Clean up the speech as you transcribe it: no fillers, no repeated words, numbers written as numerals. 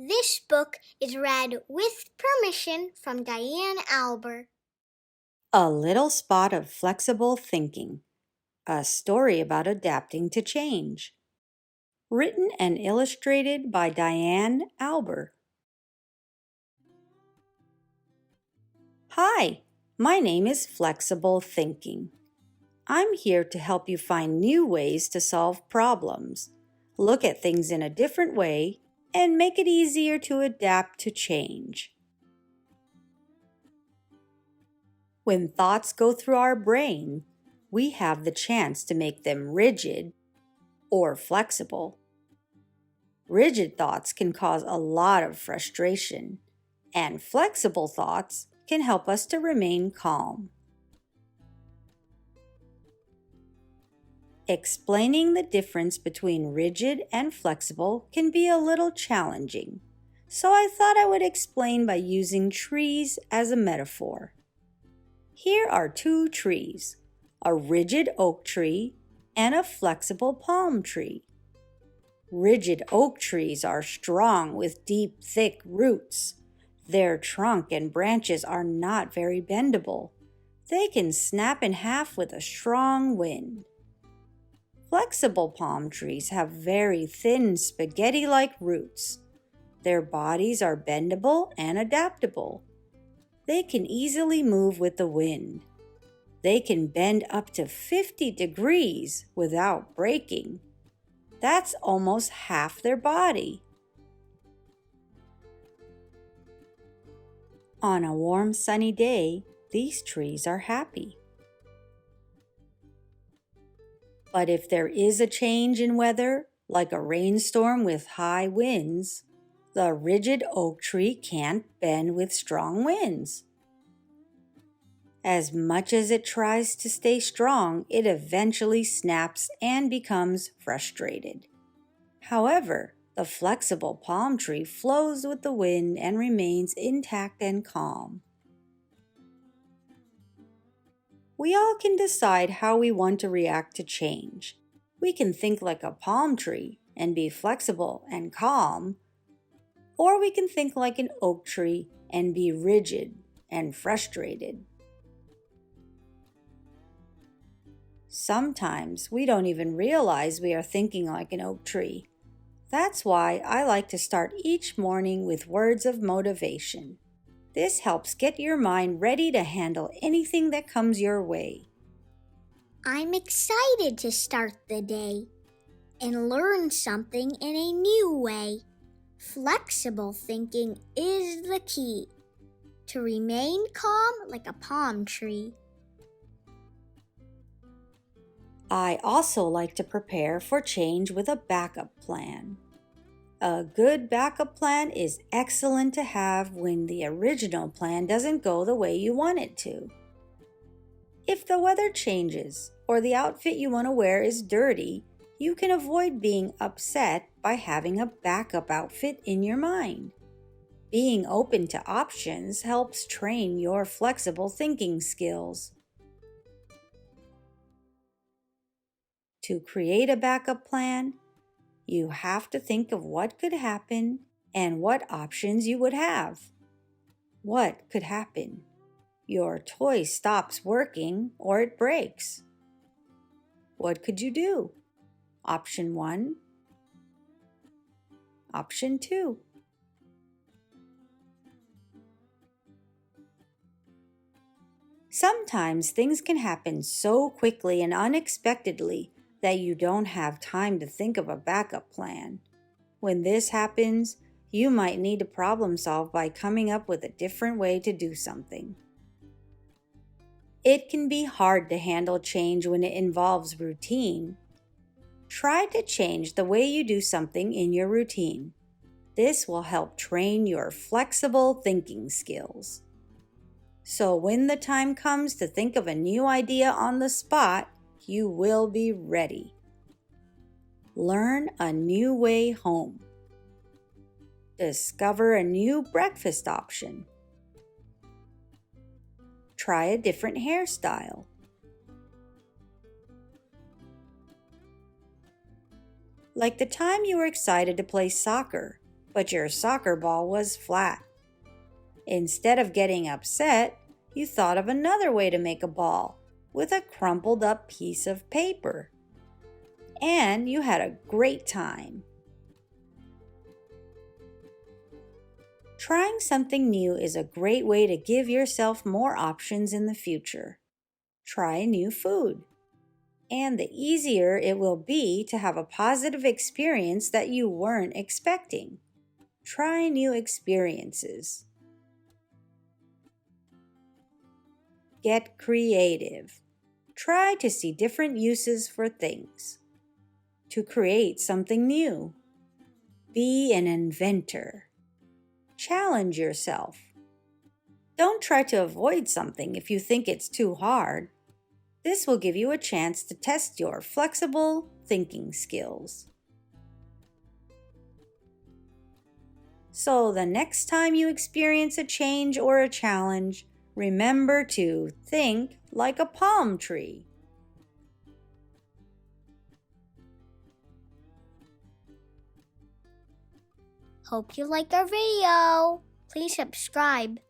This book is read with permission from Diane Alber. A Little Spot of Flexible Thinking, a story about adapting to change. Written and illustrated by Diane Alber. Hi, my name is Flexible Thinking. I'm here to help you find new ways to solve problems, look at things in a different way, and make it easier to adapt to change. When thoughts go through our brain, we have the chance to make them rigid or flexible. Rigid thoughts can cause a lot of frustration, and flexible thoughts can help us to remain calm. Explaining the difference between rigid and flexible can be a little challenging, so I thought I would explain by using trees as a metaphor. Here are two trees, a rigid oak tree and a flexible palm tree. Rigid oak trees are strong with deep, thick roots. Their trunk and branches are not very bendable. They can snap in half with a strong wind. Flexible palm trees have very thin spaghetti-like roots. Their bodies are bendable and adaptable. They can easily move with the wind. They can bend up to 50 degrees without breaking. That's almost half their body. On a warm, sunny day, these trees are happy. But if there is a change in weather, like a rainstorm with high winds, the rigid oak tree can't bend with strong winds. As much as it tries to stay strong, it eventually snaps and becomes frustrated. However, the flexible palm tree flows with the wind and remains intact and calm. We all can decide how we want to react to change. We can think like a palm tree and be flexible and calm, or we can think like an oak tree and be rigid and frustrated. Sometimes we don't even realize we are thinking like an oak tree. That's why I like to start each morning with words of motivation. This helps get your mind ready to handle anything that comes your way. I'm excited to start the day and learn something in a new way. Flexible thinking is the key to remain calm like a palm tree. I also like to prepare for change with a backup plan. A good backup plan is excellent to have when the original plan doesn't go the way you want it to. If the weather changes or the outfit you want to wear is dirty, you can avoid being upset by having a backup outfit in your mind. Being open to options helps train your flexible thinking skills. To create a backup plan, you have to think of what could happen and what options you would have. What could happen? Your toy stops working or it breaks. What could you do? Option 1. Option 2. Sometimes things can happen so quickly and unexpectedly that you don't have time to think of a backup plan. When this happens, you might need to problem solve by coming up with a different way to do something. It can be hard to handle change when it involves routine. Try to change the way you do something in your routine. This will help train your flexible thinking skills. So when the time comes to think of a new idea on the spot, you will be ready. Learn a new way home. Discover a new breakfast option. Try a different hairstyle. Like the time you were excited to play soccer, but your soccer ball was flat. Instead of getting upset, you thought of another way to make a ball with a crumpled up piece of paper. And you had a great time. Trying something new is a great way to give yourself more options in the future. Try new food. And the easier it will be to have a positive experience that you weren't expecting. Try new experiences. Get creative. Try to see different uses for things. To create something new. Be an inventor. Challenge yourself. Don't try to avoid something if you think it's too hard. This will give you a chance to test your flexible thinking skills. So the next time you experience a change or a challenge, remember to think like a palm tree. Hope you like our video. Please subscribe.